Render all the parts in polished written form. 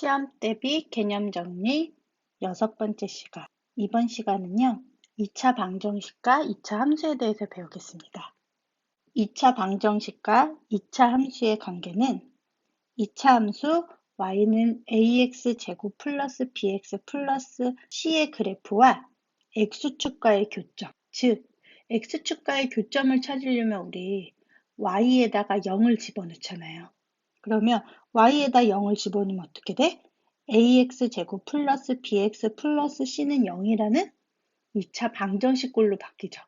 시험 대비 개념 정리 6번째 시간. 이번 시간은요, 2차 방정식과 2차 함수에 대해서 배우겠습니다. 2차 방정식과 2차 함수의 관계는 2차 함수 y는 ax제곱 플러스 bx 플러스 c의 그래프와 x축과의 교점, 즉 x축과의 교점을 찾으려면 우리 y에다가 0을 집어넣잖아요. 그러면 y에다 0을 집어넣으면 어떻게 돼? ax제곱 플러스 bx 플러스 c는 0이라는 2차 방정식꼴로 바뀌죠.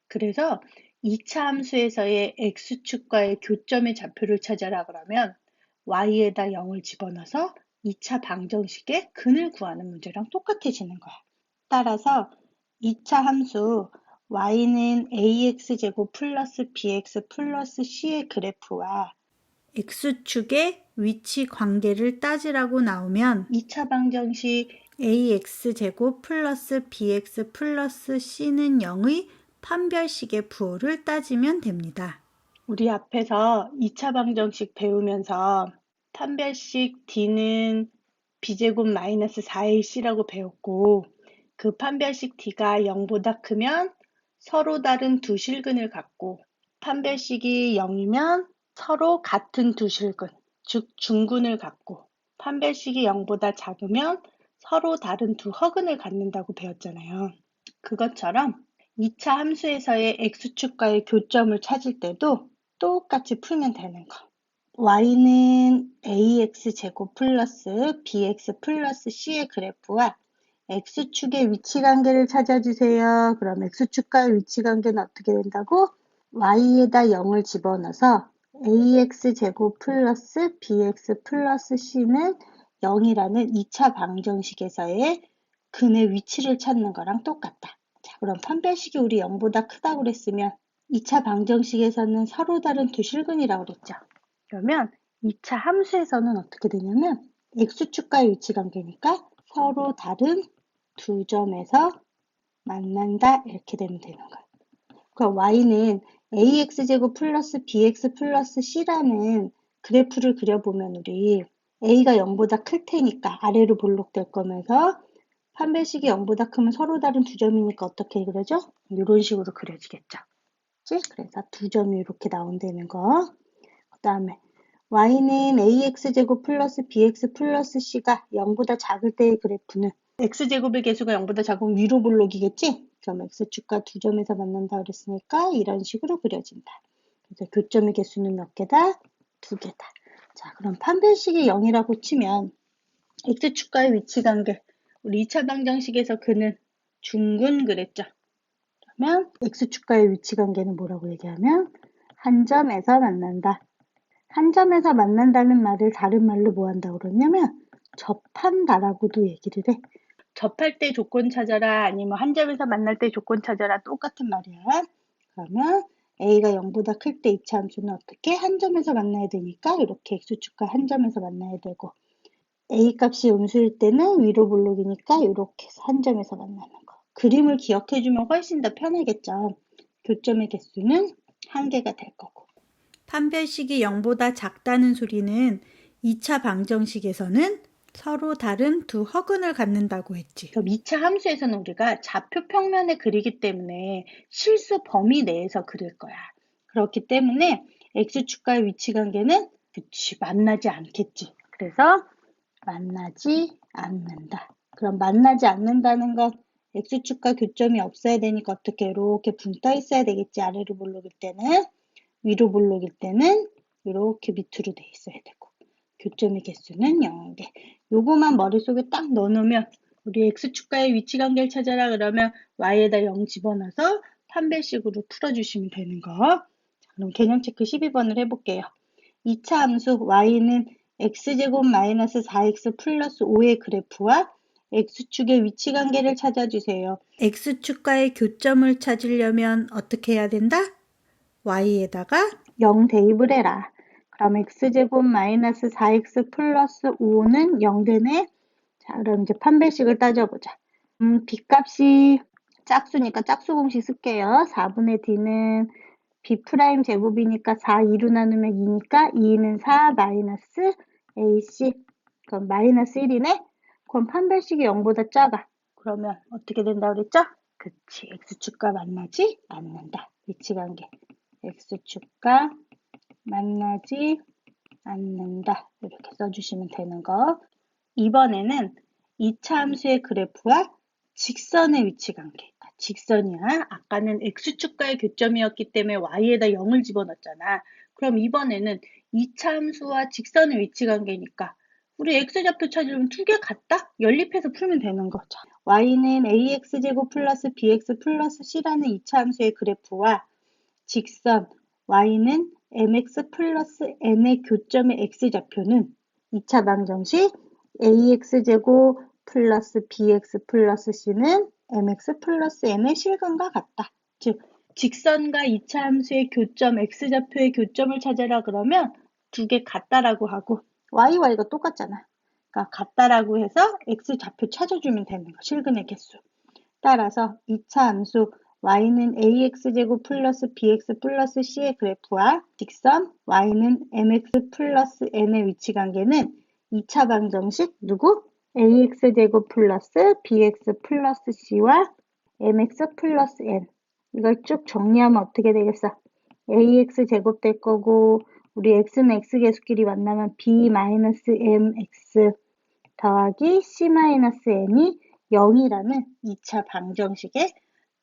그래서 2차 함수에서의 x축과의 교점의 좌표를 찾아라 그러면 y에다 0을 집어넣어서 2차 방정식의 근을 구하는 문제랑 똑같아지는 거야. 따라서 2차 함수 y는 ax제곱 플러스 bx 플러스 c의 그래프와 x축의 위치 관계를 따지라고 나오면 2차 방정식 ax제곱 플러스 bx 플러스 c는 0의 판별식의 부호를 따지면 됩니다. 우리 앞에서 2차 방정식 배우면서 판별식 d는 b제곱 마이너스 4의 c라고 배웠고 그 판별식 d가 0보다 크면 서로 다른 두 실근을 갖고 판별식이 0이면 서로 같은 두 실근, 즉 중근을 갖고 판별식이 0보다 작으면 서로 다른 두 허근을 갖는다고 배웠잖아요. 그것처럼 2차 함수에서의 x축과의 교점을 찾을 때도 똑같이 풀면 되는 거. y는 ax제곱 플러스 bx 플러스 c의 그래프와 x축의 위치관계를 찾아주세요. 그럼 x축과의 위치관계는 어떻게 된다고? y에다 0을 집어넣어서 ax제곱 플러스 bx 플러스 c는 0이라는 2차 방정식에서의 근의 위치를 찾는 거랑 똑같다. 자, 그럼 판별식이 우리 0보다 크다고 그랬으면 2차 방정식에서는 서로 다른 두 실근이라고 그랬죠. 그러면 2차 함수에서는 어떻게 되냐면 x축과의 위치관계니까 서로 다른 두 점에서 만난다 이렇게 되면 되는 거예요. 그럼 y는 ax제곱 플러스 bx 플러스 c라는 그래프를 그려보면 우리 a가 0보다 클 테니까 아래로 볼록될 거면서 판별식이 0보다 크면 서로 다른 두 점이니까 어떻게 그려져? 이런 식으로 그려지겠죠. 그래서 두 점이 이렇게 나온다는 거. 그 다음에 y는 ax제곱 플러스 bx 플러스 c가 0보다 작을 때의 그래프는 x제곱의 개수가 0보다 작으면 위로 볼록이겠지? 그럼 x축과 두 점에서 만난다 그랬으니까 이런 식으로 그려진다. 그래서 교점의 개수는 몇 개다? 두 개다. 자, 그럼 판별식이 0이라고 치면 x축과의 위치관계 우리 2차 방정식에서 그는 중근 그랬죠. 그러면 x축과의 위치관계는 뭐라고 얘기하면 한 점에서 만난다. 한 점에서 만난다는 말을 다른 말로 뭐 한다고 그러냐면 접한다라고도 얘기를 해. 접할 때 조건 찾아라 아니면 한 점에서 만날 때 조건 찾아라 똑같은 말이야. 그러면 a가 0보다 클 때 2차 함수는 어떻게? 한 점에서 만나야 되니까 이렇게 x축과 한 점에서 만나야 되고 a 값이 음수일 때는 위로 볼록이니까 이렇게 해서 한 점에서 만나는 거. 그림을 기억해주면 훨씬 더 편하겠죠. 교점의 개수는 한 개가 될 거고. 판별식이 0보다 작다는 소리는 2차 방정식에서는 서로 다른 두 허근을 갖는다고 했지. 그럼 2차 함수에서는 우리가 좌표 평면에 그리기 때문에 실수 범위 내에서 그릴 거야. 그렇기 때문에 x축과의 위치관계는 만나지 않겠지. 그래서 만나지 않는다. 그럼 만나지 않는다는 건 x축과 교점이 없어야 되니까 어떻게 이렇게 붕 떠 있어야 되겠지. 아래로 볼록일 때는 위로 볼록일 때는 이렇게 밑으로 돼 있어야 되고 교점의 개수는 0개. 요거만 머릿속에 딱 넣어놓으면 우리 x축과의 위치관계를 찾아라 그러면 y에다 0 집어넣어서 판별식으로 풀어주시면 되는 거. 자, 그럼 개념 체크 12번을 해볼게요. 2차 함수 y는 x제곱 마이너스 4x 플러스 5의 그래프와 x축의 위치관계를 찾아주세요. x축과의 교점을 찾으려면 어떻게 해야 된다? y에다가 0 대입을 해라. 그럼 x제곱 마이너스 4x 플러스 5는 0 되네. 자, 그럼 이제 판별식을 따져보자. b값이 짝수니까 짝수 공식 쓸게요. 4분의 d는 b 프라임 제곱이니까 4, 2로 나누면 2니까 2는 4 마이너스 ac. 그럼 마이너스 1이네? 그럼 판별식이 0보다 작아. 그러면 어떻게 된다 그랬죠? 그치, x축과 만나지 않는다. 위치관계. x축과 만나지 않는다. 이렇게 써주시면 되는 거. 이번에는 2차 함수의 그래프와 직선의 위치관계. 직선이야. 아까는 x축과의 교점이었기 때문에 y에다 0을 집어넣었잖아. 그럼 이번에는 2차 함수와 직선의 위치관계니까 우리 x좌표 찾으려면 두 개 같다? 연립해서 풀면 되는 거. 자, y는 ax제곱 플러스 bx 플러스 c라는 2차 함수의 그래프와 직선 y는 mx 플러스 n의 교점의 x좌표는 2차 방정식 ax제곱 플러스 bx 플러스 c는 mx 플러스 n의 실근과 같다. 즉, 직선과 2차 함수의 교점, x좌표의 교점을 찾아라 그러면 두 개 같다라고 하고 y가 똑같잖아. 그러니까 같다라고 해서 x좌표 찾아주면 되는 거. 실근의 개수. 따라서 2차 함수 y는 ax제곱 플러스 bx 플러스 c의 그래프와 직선 y는 mx 플러스 n의 위치관계는 2차 방정식 누구? ax제곱 플러스 bx 플러스 c와 mx 플러스 n. 이걸 쭉 정리하면 어떻게 되겠어? ax제곱 될 거고 우리 x는 x계수끼리 만나면 b-mx 더하기 c-n이 0이라는 2차 방정식의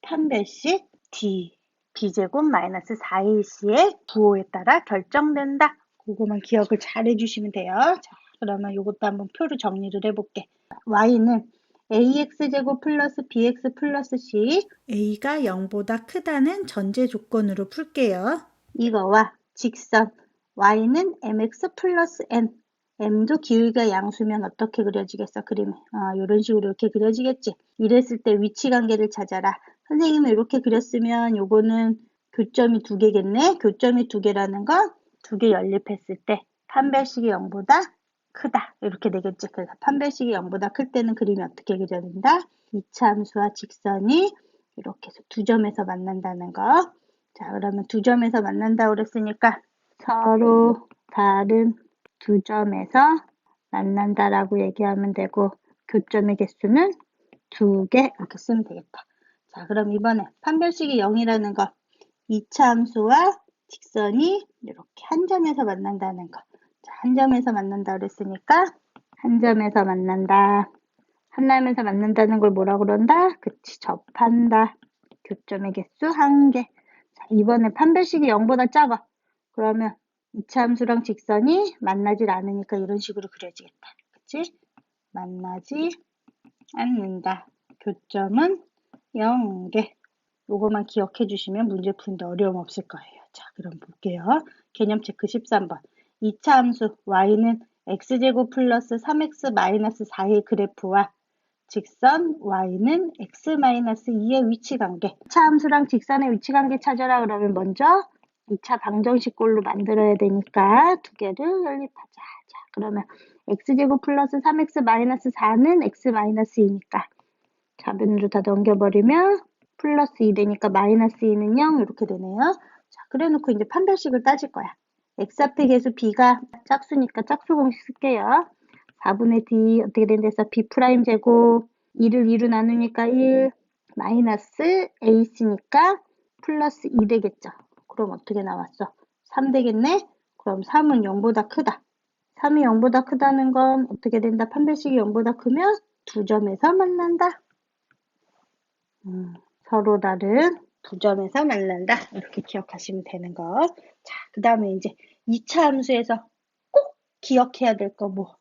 판별식 d b제곱 마이너스 4ac의 부호에 따라 결정된다. 그거만 기억을 잘 해주시면 돼요. 자, 그러면 이것도 한번 표로 정리를 해볼게. y는 ax제곱 플러스 bx 플러스 c a가 0보다 크다는 전제 조건으로 풀게요. 이거와 직선 y는 mx 플러스 n m도 기울기가 양수면 어떻게 그려지겠어? 그림이. 이런 식으로 이렇게 그려지겠지. 이랬을 때 위치관계를 찾아라. 선생님은 이렇게 그렸으면 요거는 교점이 두 개겠네. 교점이 두 개라는 건 두 개 연립했을 때 판별식이 0보다 크다. 이렇게 되겠지. 그래서 판별식이 0보다 클 때는 그림이 어떻게 그려진다? 2차 함수와 직선이 이렇게 해서 두 점에서 만난다는 거. 자, 그러면 두 점에서 만난다고 그랬으니까 서로 다른 두 점에서 만난다라고 얘기하면 되고 교점의 개수는 두 개 이렇게 쓰면 되겠다. 자, 그럼 이번에 판별식이 0이라는 거 2차 함수와 직선이 이렇게 한 점에서 만난다는 거. 자, 한 점에서 만난다 그랬으니까 한 점에서 만난다. 한 점에서 만난다는 걸 뭐라고 그런다? 그치, 접한다. 교점의 개수 한 개. 자, 이번에 판별식이 0보다 작아. 그러면 2차 함수랑 직선이 만나질 않으니까 이런 식으로 그려지겠다. 그치? 만나지 않는다. 교점은 0개. 요거만 기억해 주시면 문제 푸는데 어려움 없을 거예요. 자, 그럼 볼게요. 개념 체크 13번. 2차 함수 y는 x제곱 플러스 3x 마이너스 4의 그래프와 직선 y는 x-2의 위치관계. 2차 함수랑 직선의 위치관계 찾아라 그러면 먼저 2차 방정식꼴로 만들어야 되니까 두 개를 연립하자. 자, 그러면 x제곱 플러스 3x-4는 x-2니까 좌변으로 다 넘겨버리면 플러스 2 되니까 마이너스 2는 0 이렇게 되네요. 자, 그래놓고 이제 판별식을 따질 거야. x 앞에 계수 b가 짝수니까 짝수 공식 쓸게요. 4분의 d 어떻게 된댔어? b 프라임 제곱 2를 2로 나누니까 1 마이너스 ac니까 플러스 2 되겠죠. 그럼 어떻게 나왔어? 3 되겠네? 그럼 3은 0보다 크다. 3이 0보다 크다는 건 어떻게 된다? 판별식이 0보다 크면 두 점에서 만난다. 서로 다른 두 점에서 만난다. 이렇게 기억하시면 되는 거. 자, 그 다음에 이제 2차 함수에서 꼭 기억해야 될 거 뭐?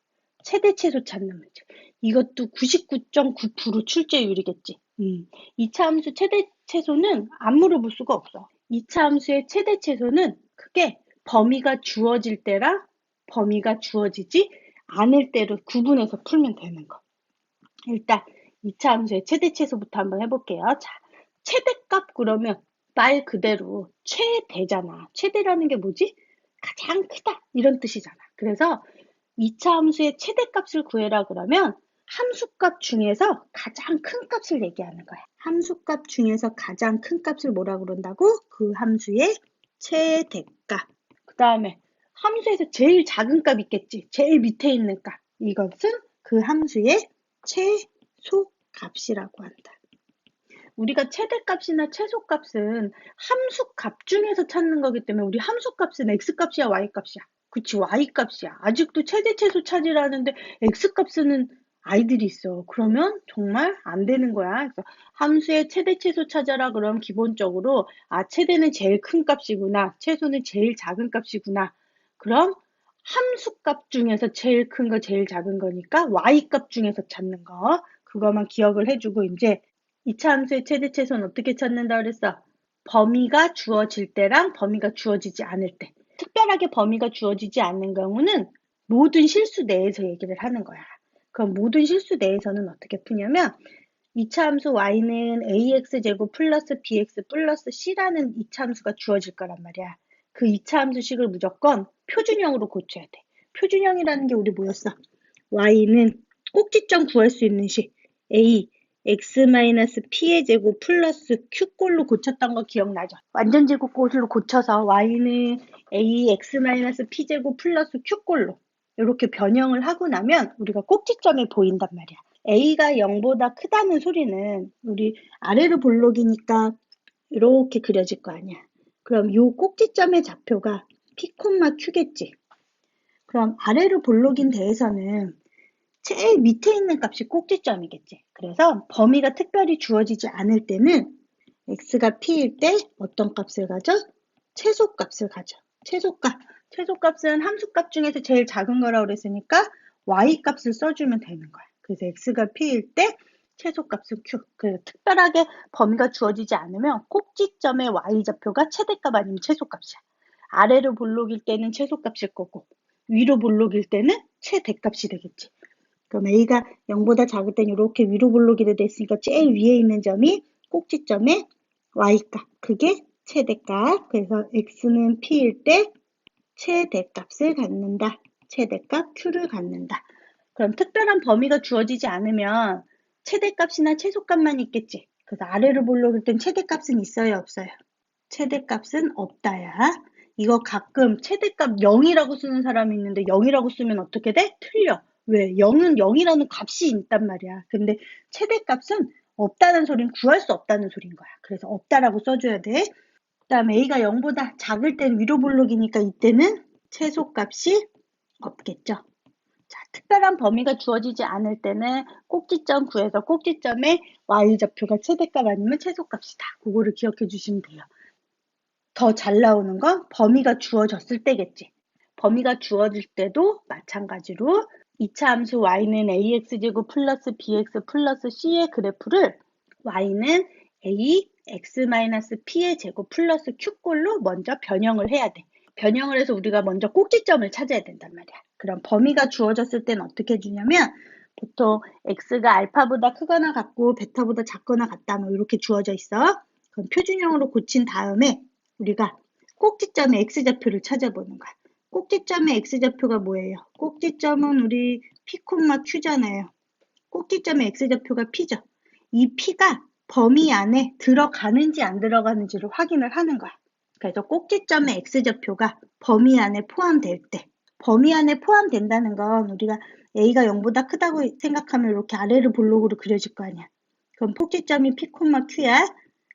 최대 최소 찾는 문제. 이것도 99.9% 출제율이겠지. 2차 함수 최대 최소는 안 물어볼 수가 없어. 2차 함수의 최대 최소는 크게 범위가 주어질 때랑 범위가 주어지지 않을 때를 구분해서 풀면 되는 거. 일단 2차 함수의 최대 최소부터 한번 해볼게요. 자, 최대값 그러면 말 그대로 최대잖아. 최대라는 게 뭐지? 가장 크다 이런 뜻이잖아. 그래서 2차 함수의 최대값을 구해라 그러면 함수값 중에서 가장 큰 값을 얘기하는 거야. 함수값 중에서 가장 큰 값을 뭐라 그런다고? 그 함수의 최대값. 그 다음에 함수에서 제일 작은 값 있겠지. 제일 밑에 있는 값. 이것은 그 함수의 최소값이라고 한다. 우리가 최대값이나 최소값은 함수값 중에서 찾는 거기 때문에 우리 함수값은 x값이야, y값이야? 그치, y값이야. 아직도 최대 최소 찾으라는데 x값 쓰는 아이들이 있어. 그러면 정말 안 되는 거야. 그래서 함수의 최대 최소 찾아라 그러면 기본적으로 최대는 제일 큰 값이구나. 최소는 제일 작은 값이구나. 그럼 함수값 중에서 제일 큰 거, 제일 작은 거니까 y값 중에서 찾는 거. 그거만 기억을 해주고 이제 2차 함수의 최대 최소는 어떻게 찾는다 그랬어? 범위가 주어질 때랑 범위가 주어지지 않을 때. 특별하게 범위가 주어지지 않는 경우는 모든 실수 내에서 얘기를 하는 거야. 그럼 모든 실수 내에서는 어떻게 푸냐면 2차 함수 y는 ax제곱 플러스 bx 플러스 c라는 2차 함수가 주어질 거란 말이야. 그 2차 함수식을 무조건 표준형으로 고쳐야 돼. 표준형이라는 게 우리 뭐였어? y는 꼭지점 구할 수 있는 식 a x-p의 제곱 플러스 q꼴로 고쳤던 거 기억나죠? 완전 제곱꼴로 고쳐서 y는 a x-p 제곱 플러스 q꼴로 이렇게 변형을 하고 나면 우리가 꼭지점에 보인단 말이야. a가 0보다 크다는 소리는 우리 아래로 볼록이니까 이렇게 그려질 거 아니야. 그럼 이 꼭지점의 좌표가 p, q겠지. 그럼 아래로 볼록인 데에서는 제일 밑에 있는 값이 꼭지점이겠지. 그래서 범위가 특별히 주어지지 않을 때는 x가 p일 때 어떤 값을 가져? 최소값을 가져. 최소값은 함수값 중에서 제일 작은 거라고 그랬으니까 y값을 써주면 되는 거야. 그래서 x가 p일 때 최소값은 q. 그래서 특별하게 범위가 주어지지 않으면 꼭지점의 y좌표가 최대값 아니면 최소값이야. 아래로 볼록일 때는 최소값일 거고 위로 볼록일 때는 최대값이 되겠지. 그럼 a가 0보다 작을 땐 이렇게 위로 볼록이로 됐으니까 제일 위에 있는 점이 꼭지점의 y값. 그게 최대값. 그래서 x는 p일 때 최대값을 갖는다. 최대값 q를 갖는다. 그럼 특별한 범위가 주어지지 않으면 최대값이나 최소값만 있겠지. 그래서 아래로 볼록일 땐 최대값은 있어요, 없어요? 최대값은 없다야. 이거 가끔 최대값 0이라고 쓰는 사람이 있는데 0이라고 쓰면 어떻게 돼? 틀려. 왜? 0은 0이라는 값이 있단 말이야. 근데 최대값은 없다는 소리는 구할 수 없다는 소리인 거야. 그래서 없다라고 써줘야 돼. 그 다음에 a가 0보다 작을 땐 위로 볼록이니까 이때는 최소값이 없겠죠. 자, 특별한 범위가 주어지지 않을 때는 꼭지점 구해서 꼭지점의 y좌표가 최대값 아니면 최소값이다. 그거를 기억해 주시면 돼요. 더 잘 나오는 건 범위가 주어졌을 때겠지. 범위가 주어질 때도 마찬가지로 2차 함수 y는 ax제곱 플러스 bx 플러스 c의 그래프를 y는 a x-p의 제곱 플러스 q꼴로 먼저 변형을 해야 돼. 변형을 해서 우리가 먼저 꼭지점을 찾아야 된단 말이야. 그럼 범위가 주어졌을 때는 어떻게 해주냐면 보통 x가 알파보다 크거나 같고 베타보다 작거나 같다 뭐 이렇게 주어져 있어. 그럼 표준형으로 고친 다음에 우리가 꼭지점의 x좌표를 찾아보는 거야. 꼭지점의 x좌표가 뭐예요? 꼭지점은 우리 p, q잖아요. 꼭지점의 x좌표가 p죠. 이 p가 범위 안에 들어가는지 안 들어가는지를 확인을 하는 거야. 그래서 꼭지점의 x좌표가 범위 안에 포함될 때 범위 안에 포함된다는 건 우리가 a가 0보다 크다고 생각하면 이렇게 아래를 볼록으로 그려질 거 아니야. 그럼 꼭지점이 p, q야.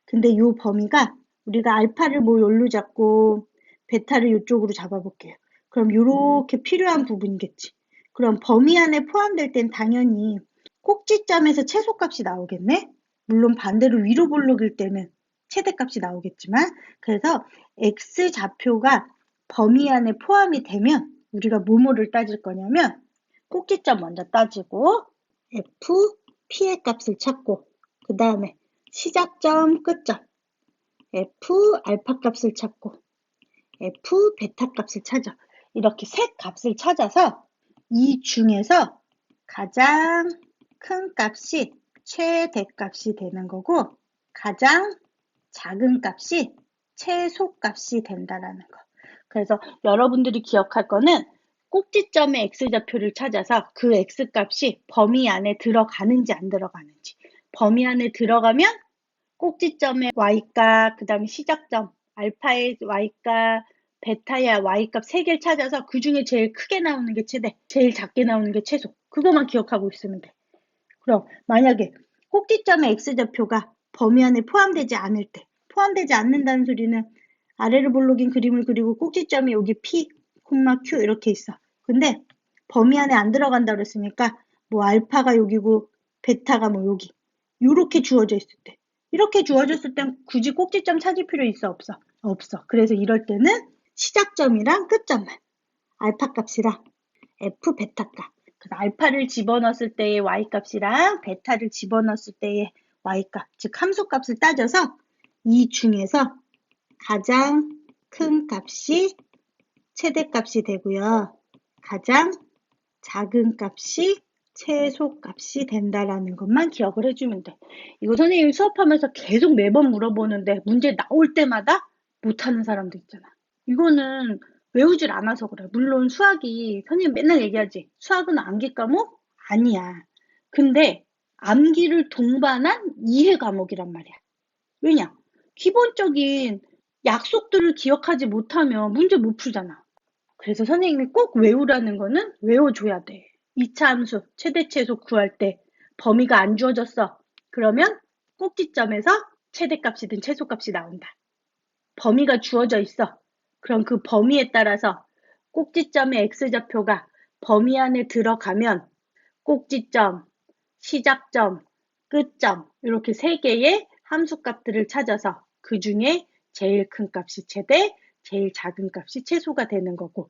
근데 이 범위가 우리가 알파를 뭐 여기로 잡고 베타를 이쪽으로 잡아볼게요. 그럼 이렇게 필요한 부분이겠지. 그럼 범위 안에 포함될 땐 당연히 꼭지점에서 최소값이 나오겠네. 물론 반대로 위로 볼록일 때는 최대값이 나오겠지만 그래서 x좌표가 범위 안에 포함이 되면 우리가 뭐뭐를 따질 거냐면 꼭지점 먼저 따지고 f, p의 값을 찾고 그 다음에 시작점, 끝점 f, 알파 값을 찾고 f, 베타 값을 찾아. 이렇게 세 값을 찾아서 이 중에서 가장 큰 값이 최대값이 되는 거고 가장 작은 값이 최소값이 된다라는 거. 그래서 여러분들이 기억할 거는 꼭지점의 x좌표를 찾아서 그 x값이 범위 안에 들어가는지 안 들어가는지. 범위 안에 들어가면 꼭지점의 y값, 그 다음에 시작점, 알파의 y값, 베타야 y값 3개를 찾아서 그 중에 제일 크게 나오는 게 최대, 제일 작게 나오는 게 최소. 그것만 기억하고 있으면 돼. 그럼 만약에 꼭지점의 x좌표가 범위 안에 포함되지 않을 때, 포함되지 않는다는 소리는 아래로 볼록인 그림을 그리고 꼭지점이 여기 P, Q 이렇게 있어. 근데 범위 안에 안 들어간다 그랬으니까 뭐 알파가 여기고 베타가 뭐 여기 이렇게 주어져 있을 때, 이렇게 주어졌을 땐 굳이 꼭지점 찾을 필요 있어 없어? 없어. 그래서 이럴 때는 시작점이랑 끝점만 알파 값이랑 F 베타 값. 그래서 알파를 집어넣었을 때의 y값이랑 베타를 집어넣었을 때의 y값, 즉 함수값을 따져서 이 중에서 가장 큰 값이 최대값이 되고요. 가장 작은 값이 최소값이 된다라는 것만 기억을 해주면 돼. 이거 선생님이 수업하면서 계속 매번 물어보는데 문제 나올 때마다 못하는 사람도 있잖아. 이거는 외우질 않아서 그래. 물론 수학이 선생님 맨날 얘기하지. 수학은 암기 과목? 아니야. 근데 암기를 동반한 이해 과목이란 말이야. 왜냐? 기본적인 약속들을 기억하지 못하면 문제 못 풀잖아. 그래서 선생님이 꼭 외우라는 거는 외워줘야 돼. 2차 함수, 최대 최소 구할 때 범위가 안 주어졌어. 그러면 꼭지점에서 최대값이든 최소값이 나온다. 범위가 주어져 있어. 그럼 그 범위에 따라서 꼭지점의 x좌표가 범위 안에 들어가면 꼭지점, 시작점, 끝점 이렇게 3개의 함수값들을 찾아서 그 중에 제일 큰 값이 최대, 제일 작은 값이 최소가 되는 거고,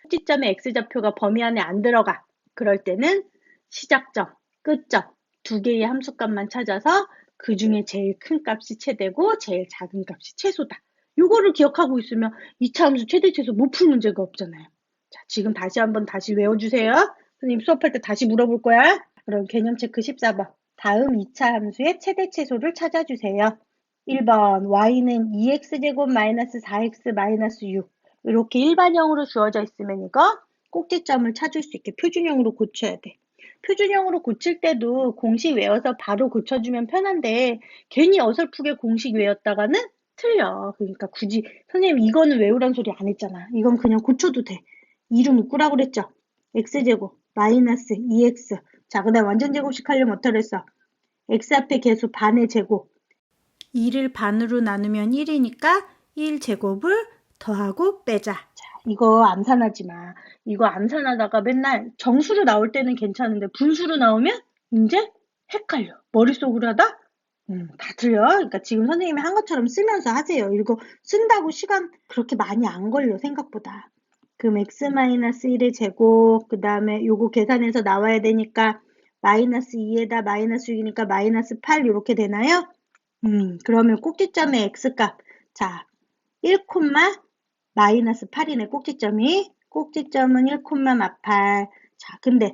꼭지점의 x좌표가 범위 안에 안 들어가. 그럴 때는 시작점, 끝점 2개의 함수값만 찾아서 그 중에 제일 큰 값이 최대고 제일 작은 값이 최소다. 요거를 기억하고 있으면 2차 함수 최대 최소 못 풀 문제가 없잖아요. 자, 지금 다시 한번 다시 외워주세요. 선생님 수업할 때 다시 물어볼 거야. 그럼 개념 체크 14번. 다음 2차 함수의 최대 최소를 찾아주세요. 1번 y는 2x제곱 마이너스 4x 마이너스 6 이렇게 일반형으로 주어져 있으면 이거 꼭지점을 찾을 수 있게 표준형으로 고쳐야 돼. 표준형으로 고칠 때도 공식 외워서 바로 고쳐주면 편한데 괜히 어설프게 공식 외웠다가는 틀려. 그러니까 굳이 선생님 이거는 외우란 소리 안 했잖아. 이건 그냥 고쳐도 돼. 2로 묶으라고 그랬죠. x제곱 마이너스 2x. 자, 그 다음 완전 제곱식 하려면 어떡 했어? x 앞에 계수 반의 제곱. 2를 반으로 나누면 1이니까 1제곱을 더하고 빼자. 자, 이거 암산하지 마. 이거 암산하다가 맨날 정수로 나올 때는 괜찮은데 분수로 나오면 이제 헷갈려. 머릿속으로 하다? 다 틀려. 그러니까 지금 선생님이 한 것처럼 쓰면서 하세요. 이거 쓴다고 시간 그렇게 많이 안 걸려, 생각보다. 그럼 x-1의 제곱, 그 다음에 요거 계산해서 나와야 되니까 마이너스 2에다 마이너스 6이니까 마이너스 8 이렇게 되나요? 그러면 꼭지점의 x값. 자, 1, 마이너스 8이네, 꼭지점이. 꼭지점은 1, 마8. 자, 근데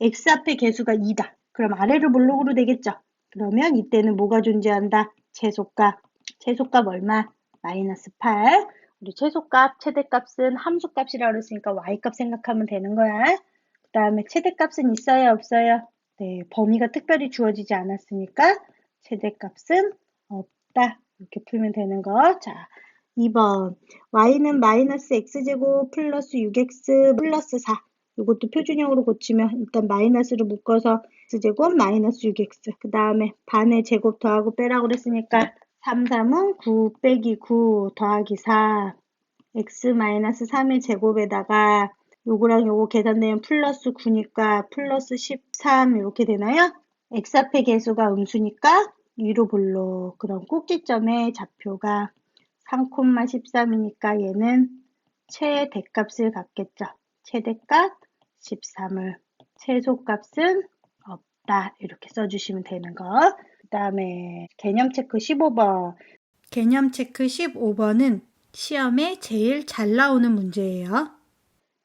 x 앞에 개수가 2다. 그럼 아래로 볼록으로 되겠죠? 그러면 이때는 뭐가 존재한다? 최소값. 최소값 얼마? 마이너스 8. 우리 최소값, 최대값은 함수값이라고 그랬으니까 y값 생각하면 되는 거야. 그 다음에 최대값은 있어요, 없어요? 네, 범위가 특별히 주어지지 않았으니까 최대값은 없다. 이렇게 풀면 되는 거. 자, 2번. y는 마이너스 x제곱 플러스 6x 플러스 4. 이것도 표준형으로 고치면 일단 마이너스로 묶어서 x제곱 마이너스 6x. 그 다음에 반의 제곱 더하고 빼라고 그랬으니까 3, 3은 9 빼기 9 더하기 4. x 마이너스 3의 제곱에다가 요거랑 요거 계산되면 플러스 9니까 플러스 13 이렇게 되나요? x 앞의 개수가 음수니까 위로 볼록. 그럼 꼭지점의 좌표가 3,13이니까 얘는 최대값을 갖겠죠. 최대값 13을. 최소값은 없다. 이렇게 써주시면 되는 거. 그 다음에 개념 체크 15번. 개념 체크 15번은 시험에 제일 잘 나오는 문제예요.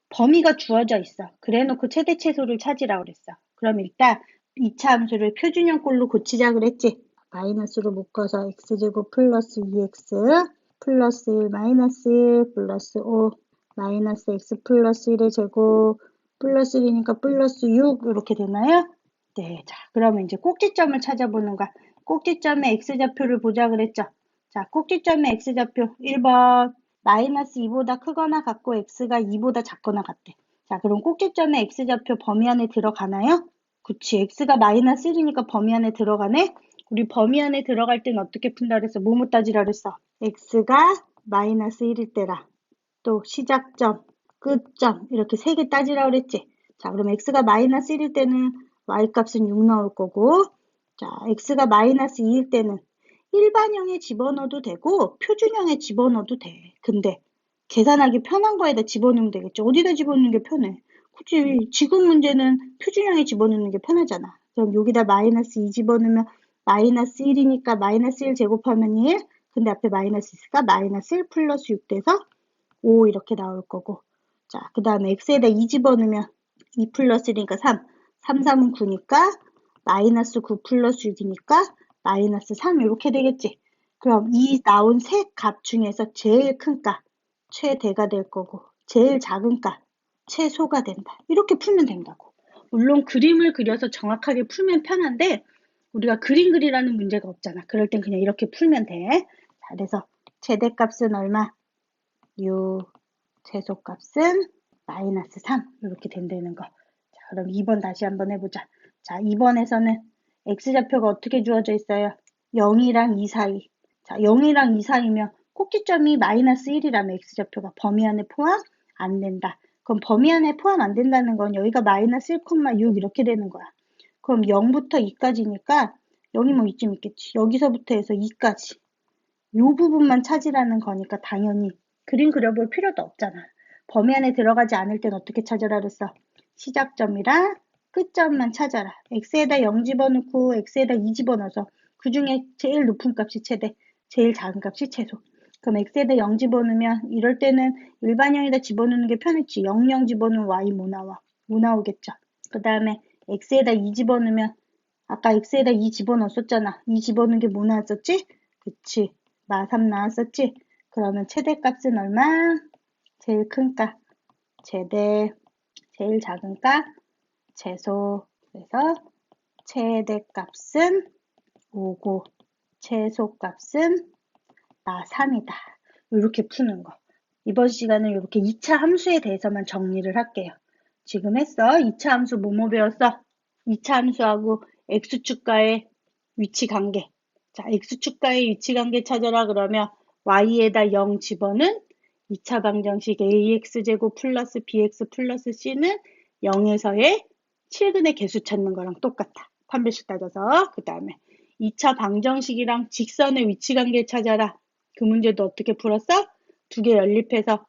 범위가 주어져 있어. 그래놓고 최대 최소를 찾으라고 그랬어. 그럼 일단 2차 함수를 표준형꼴로 고치자 그랬지. 마이너스로 묶어서 x제곱 플러스 2x 플러스 1 마이너스 1 플러스 5 마이너스 x 플러스 1의 제곱 플러스 1이니까 플러스 6 이렇게 되나요? 네, 자 그러면 이제 꼭지점을 찾아보는 거야. 꼭지점의 x좌표를 보자 그랬죠. 자, 꼭지점의 x좌표 1번 마이너스 2보다 크거나 같고 x가 2보다 작거나 같대. 자, 그럼 꼭지점에 x좌표 범위 안에 들어가나요? 그치, x가 마이너스 1이니까 범위 안에 들어가네? 우리 범위 안에 들어갈 땐 어떻게 푼다 그랬어? 뭐뭐 따지라 그랬어? x가 마이너스 1일 때라. 또 시작점, 끝점 이렇게 세 개 따지라 그랬지? 자, 그럼 x가 마이너스 1일 때는 y값은 6 나올 거고, 자, x가 마이너스 2일 때는 일반형에 집어넣어도 되고 표준형에 집어넣어도 돼. 근데 계산하기 편한 거에다 집어넣으면 되겠죠. 어디다 집어넣는 게 편해? 그치, 지금 문제는 표준형에 집어넣는 게 편하잖아. 그럼 여기다 마이너스 2 집어넣으면 마이너스 1이니까 마이너스 1 제곱하면 1. 근데 앞에 마이너스 있으니까 마이너스 1 플러스 6 돼서 5 이렇게 나올 거고. 자, 그 다음에 x에다 2 집어넣으면 2 플러스 1이니까 3. 3, 3은 9니까 마이너스 9 플러스 6이니까 마이너스 3 이렇게 되겠지. 그럼 이 나온 세 값 중에서 제일 큰 값, 최대가 될 거고 제일 작은 값, 최소가 된다. 이렇게 풀면 된다고. 물론 그림을 그려서 정확하게 풀면 편한데 우리가 그림 그리라는 문제가 없잖아. 그럴 땐 그냥 이렇게 풀면 돼. 자, 그래서 최대값은 얼마? 6, 최소값은 마이너스 3 이렇게 된다는 거. 자, 그럼 2번 다시 한번 해보자. 자, 2번에서는 x좌표가 어떻게 주어져 있어요? 0이랑 2 사이. 자, 0이랑 2 사이면 꼭지점이 마이너스 1이라면 x좌표가 범위 안에 포함 안 된다. 그럼 범위 안에 포함 안 된다는 건 여기가 마이너스 1,6 이렇게 되는 거야. 그럼 0부터 2까지니까 여기 뭐 이쯤 있겠지. 여기서부터 해서 2까지. 이 부분만 찾으라는 거니까 당연히 그림 그려볼 필요도 없잖아. 범위 안에 들어가지 않을 땐 어떻게 찾으라 그랬어? 시작점이랑 끝점만 찾아라. x에다 0 집어넣고 x에다 2 집어넣어서 그 중에 제일 높은 값이 최대, 제일 작은 값이 최소. 그럼 x에다 0 집어넣으면 이럴 때는 일반형에다 집어넣는 게 편했지. 0, 0 집어넣으면 y 뭐 나와? 뭐 나오겠죠. 그 다음에 x에다 2 집어넣으면 아까 x에다 2 집어넣었잖아. 2 집어넣은 게 뭐 나왔었지? 그치. 마3 나왔었지? 그러면 최대값은 얼마? 제일 큰 값. 최대, 제일 작은 값, 최소. 그래서 최대값은 5고 최소값은 마3이다. 이렇게 푸는 거. 이번 시간은 이렇게 2차 함수에 대해서만 정리를 할게요. 지금 했어. 2차 함수 뭐뭐 배웠어? 2차 함수하고 x축과의 위치 관계. 자, x축과의 위치 관계 찾아라 그러면 y에다 0 집어는 2차 방정식 ax제곱 플러스 bx 플러스 c는 0에서의 7근의 개수 찾는 거랑 똑같아. 판별식 따져서. 그 다음에 2차 방정식이랑 직선의 위치 관계 찾아라. 그 문제도 어떻게 풀었어? 두 개 연립해서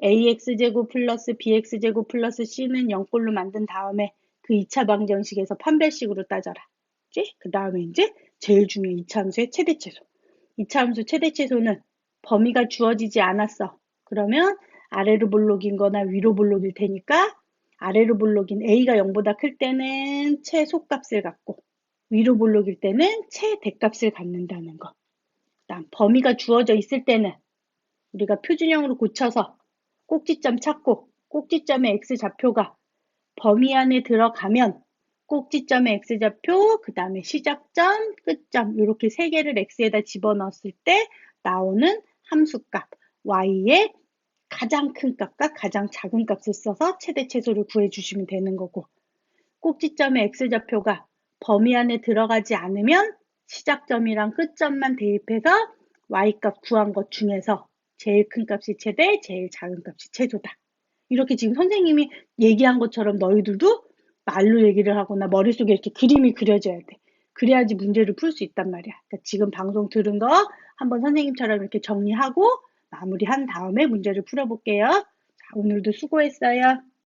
ax제곱 플러스 bx제곱 플러스 c는 0꼴로 만든 다음에 그 2차 방정식에서 판별식으로 따져라. 그 다음에 이제 제일 중요한 2차 함수의 최대최소. 2차 함수 최대최소는 범위가 주어지지 않았어. 그러면 아래로 볼록인 거나 위로 볼록일 테니까 아래로 볼록인 a가 0보다 클 때는 최소값을 갖고 위로 볼록일 때는 최대값을 갖는다는 거. 그다음 범위가 주어져 있을 때는 우리가 표준형으로 고쳐서 꼭지점 찾고 꼭지점의 x좌표가 범위 안에 들어가면 꼭지점의 x좌표, 그 다음에 시작점, 끝점 이렇게 세 개를 x에다 집어넣었을 때 나오는 함수값 y의 가장 큰 값과 가장 작은 값을 써서 최대 최소를 구해주시면 되는 거고 꼭지점의 x좌표가 범위 안에 들어가지 않으면 시작점이랑 끝점만 대입해서 y값 구한 것 중에서 제일 큰 값이 최대, 제일 작은 값이 최소다. 이렇게 지금 선생님이 얘기한 것처럼 너희들도 말로 얘기를 하거나 머릿속에 이렇게 그림이 그려져야 돼. 그래야지 문제를 풀 수 있단 말이야. 그러니까 지금 방송 들은 거 한번 선생님처럼 이렇게 정리하고 마무리한 다음에 문제를 풀어볼게요. 자, 오늘도 수고했어요.